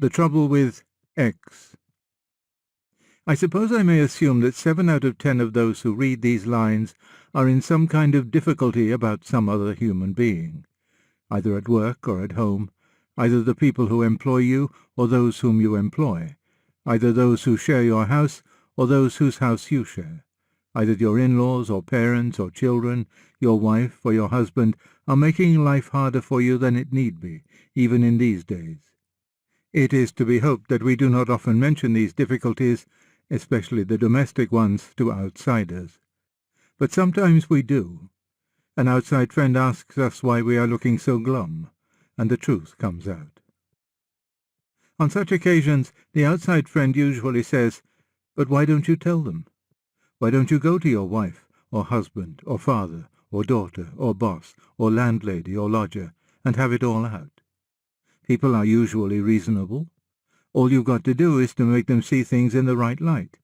The trouble with X. I suppose I may assume that 7 out of 10 of those who read these lines are in some kind of difficulty about some other human being, either at work or at home, either the people who employ you or those whom you employ, either those who share your house or those whose house you share, either your in-laws or parents or children, your wife or your husband are making life harder for you than it need be, even in these days. It is to be hoped that we do not often mention these difficulties, especially the domestic ones, to outsiders. But sometimes we do. An outside friend asks us why we are looking so glum, and the truth comes out. On such occasions, the outside friend usually says, "But why don't you tell them? Why don't you go to your wife, or husband, or father, or daughter, or boss, or landlady, or lodger, and have it all out?" People are usually reasonable. All you've got to do is to make them see things in the right light.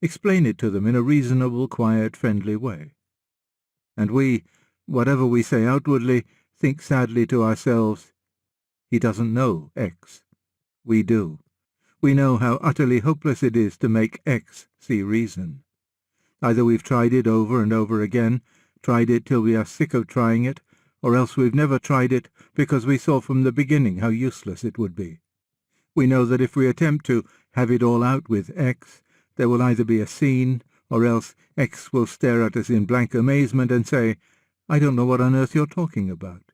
Explain it to them in a reasonable, quiet, friendly way. And we, whatever we say outwardly, think sadly to ourselves, "He doesn't know X." We do. We know how utterly hopeless it is to make X see reason. Either we've tried it over and over again, tried it till we are sick of trying it, or else we've never tried it because we saw from the beginning how useless it would be. We know that if we attempt to have it all out with X, there will either be a scene, or else X will stare at us in blank amazement and say, "I don't know what on earth you're talking about."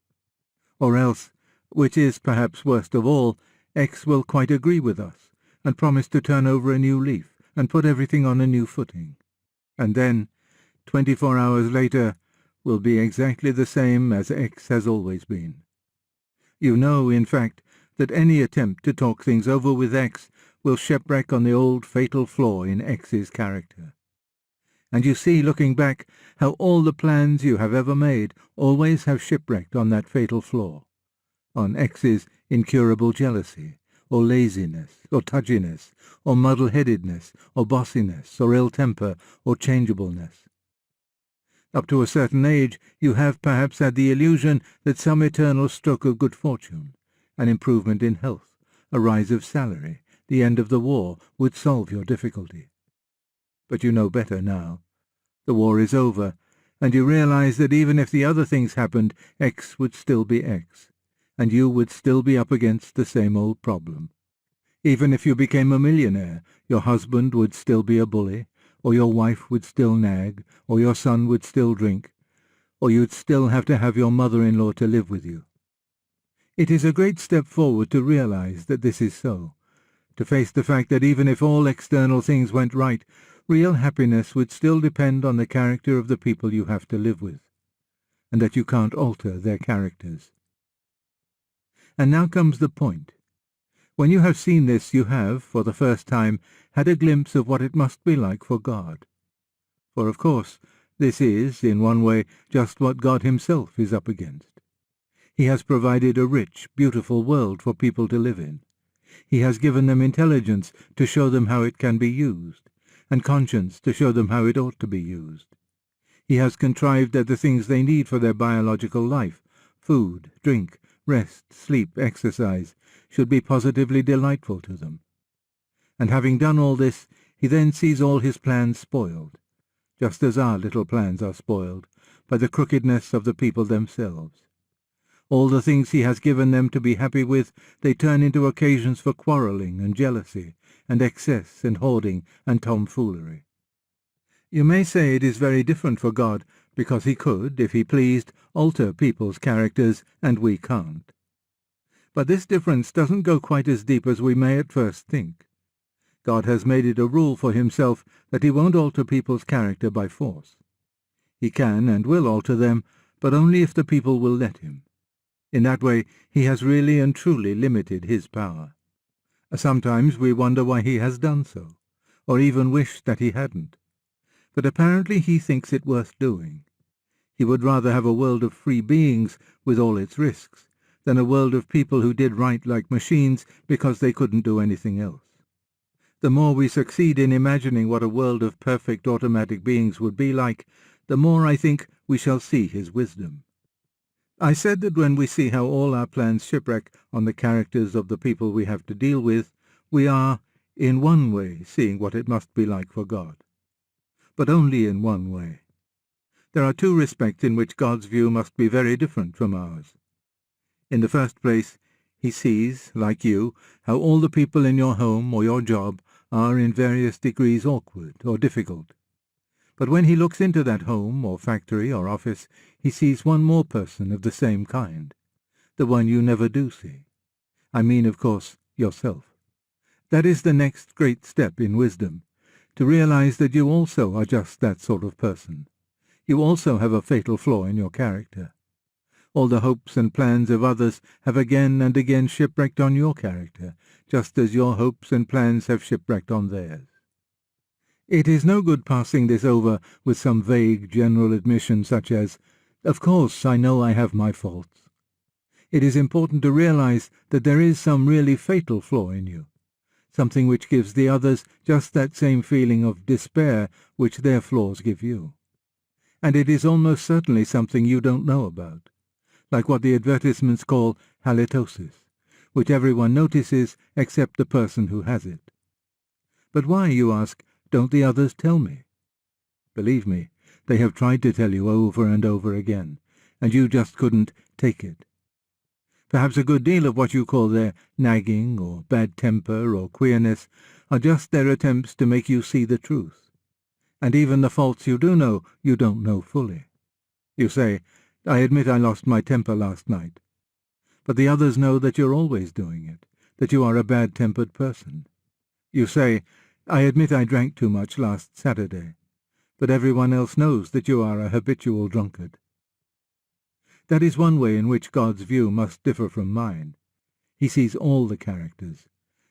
Or else, which is perhaps worst of all, X will quite agree with us, and promise to turn over a new leaf, and put everything on a new footing. And then, 24 hours later, will be exactly the same as X has always been. You know, in fact, that any attempt to talk things over with X will shipwreck on the old fatal flaw in X's character. And you see, looking back, how all the plans you have ever made always have shipwrecked on that fatal flaw, on X's incurable jealousy, or laziness, or tudginess, or muddle-headedness, or bossiness, or ill-temper, or changeableness. Up to a certain age, you have perhaps had the illusion that some eternal stroke of good fortune, an improvement in health, a rise of salary, the end of the war, would solve your difficulty. But you know better now. The war is over, and you realize that even if the other things happened, X would still be X, and you would still be up against the same old problem. Even if you became a millionaire, your husband would still be a bully, or your wife would still nag, or your son would still drink, or you'd still have to have your mother-in-law to live with you. It is a great step forward to realize that this is so, to face the fact that even if all external things went right, real happiness would still depend on the character of the people you have to live with, and that you can't alter their characters. And now comes the point. When you have seen this, you have, for the first time, had a glimpse of what it must be like for God. For, of course, this is, in one way, just what God himself is up against. He has provided a rich, beautiful world for people to live in. He has given them intelligence to show them how it can be used, and conscience to show them how it ought to be used. He has contrived that the things they need for their biological life, food, drink, rest, sleep, exercise, should be positively delightful to them. And having done all this, he then sees all his plans spoiled, just as our little plans are spoiled, by the crookedness of the people themselves. All the things he has given them to be happy with, they turn into occasions for quarrelling and jealousy, and excess and hoarding and tomfoolery. You may say it is very different for God, because he could, if he pleased, alter people's characters, and we can't. But this difference doesn't go quite as deep as we may at first think. God has made it a rule for himself that he won't alter people's character by force. He can and will alter them, but only if the people will let him. In that way he has really and truly limited his power. Sometimes we wonder why he has done so, or even wish that he hadn't. But apparently he thinks it worth doing. He would rather have a world of free beings, with all its risks, than a world of people who did right like machines because they couldn't do anything else. The more we succeed in imagining what a world of perfect automatic beings would be like, the more I think we shall see his wisdom. I said that when we see how all our plans shipwreck on the characters of the people we have to deal with, we are, in one way, seeing what it must be like for God. But only in one way. There are two respects in which God's view must be very different from ours. In the first place, he sees, like you, how all the people in your home or your job are in various degrees awkward or difficult. But when he looks into that home or factory or office, he sees one more person of the same kind, the one you never do see. I mean, of course, yourself. That is the next great step in wisdom, to realize that you also are just that sort of person. You also have a fatal flaw in your character. All the hopes and plans of others have again and again shipwrecked on your character, just as your hopes and plans have shipwrecked on theirs. It is no good passing this over with some vague general admission such as, "Of course, I know I have my faults." It is important to realize that there is some really fatal flaw in you, something which gives the others just that same feeling of despair which their flaws give you. And it is almost certainly something you don't know about, like what the advertisements call halitosis, which everyone notices except the person who has it. But why, you ask, don't the others tell me? Believe me, they have tried to tell you over and over again, and you just couldn't take it. Perhaps a good deal of what you call their nagging or bad temper or queerness are just their attempts to make you see the truth. And even the faults you do know, you don't know fully. You say, "I admit I lost my temper last night." But the others know that you're always doing it, that you are a bad-tempered person. You say, "I admit I drank too much last Saturday." But everyone else knows that you are a habitual drunkard. That is one way in which God's view must differ from mine. He sees all the characters.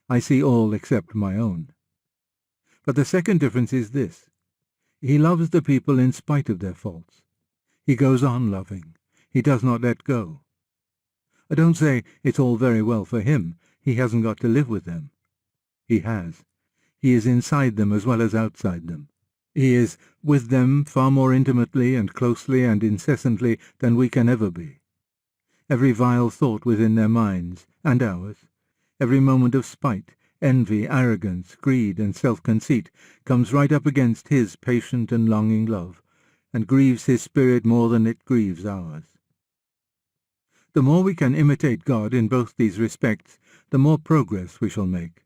I see all except my own. But the second difference is this. He loves the people in spite of their faults. He goes on loving. He does not let go. I don't say it's all very well for him. He hasn't got to live with them. He has. He is inside them as well as outside them. He is with them far more intimately and closely and incessantly than we can ever be. Every vile thought within their minds, and ours, every moment of spite, envy, arrogance, greed, and self-conceit comes right up against his patient and longing love, and grieves his spirit more than it grieves ours. The more we can imitate God in both these respects, the more progress we shall make.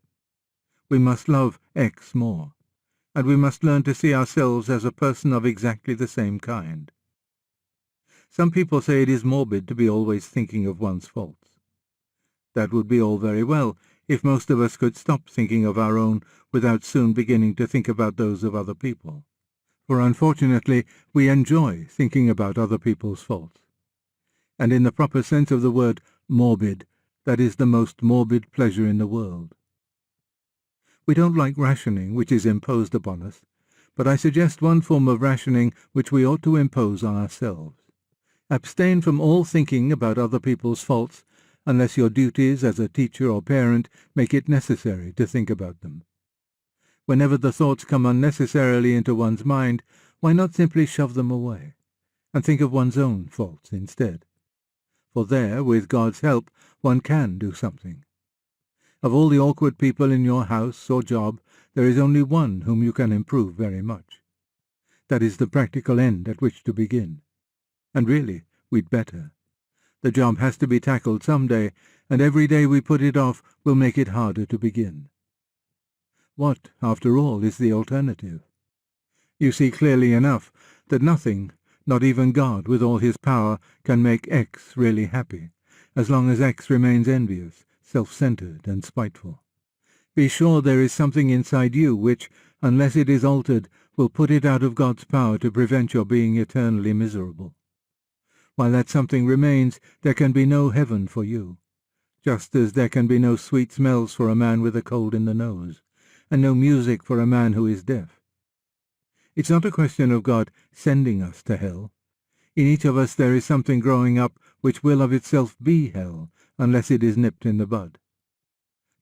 We must love X more, and we must learn to see ourselves as a person of exactly the same kind. Some people say it is morbid to be always thinking of one's faults. That would be all very well if most of us could stop thinking of our own without soon beginning to think about those of other people. For unfortunately, we enjoy thinking about other people's faults. And in the proper sense of the word morbid, that is the most morbid pleasure in the world. We don't like rationing which is imposed upon us, but I suggest one form of rationing which we ought to impose on ourselves. Abstain from all thinking about other people's faults unless your duties as a teacher or parent make it necessary to think about them. Whenever the thoughts come unnecessarily into one's mind, why not simply shove them away, and think of one's own faults instead? For there, with God's help, one can do something. Of all the awkward people in your house or job, there is only one whom you can improve very much. That is the practical end at which to begin. And really, we'd better. The job has to be tackled some day, and every day we put it off will make it harder to begin. What, after all, is the alternative? You see clearly enough that nothing, not even God with all his power, can make X really happy, as long as X remains envious, self-centered, and spiteful. Be sure there is something inside you which, unless it is altered, will put it out of God's power to prevent your being eternally miserable. While that something remains, there can be no heaven for you, just as there can be no sweet smells for a man with a cold in the nose, and no music for a man who is deaf. It's not a question of God sending us to hell. In each of us there is something growing up which will of itself be hell, unless it is nipped in the bud.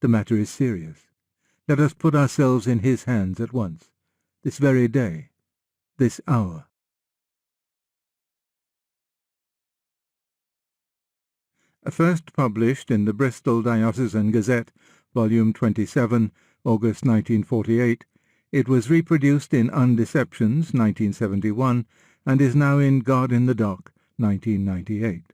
The matter is serious. Let us put ourselves in his hands at once, this very day, this hour. First published in the Bristol Diocesan Gazette, Volume 27, August 1948, it was reproduced in Undeceptions, 1971, and is now in God in the Dock, 1998.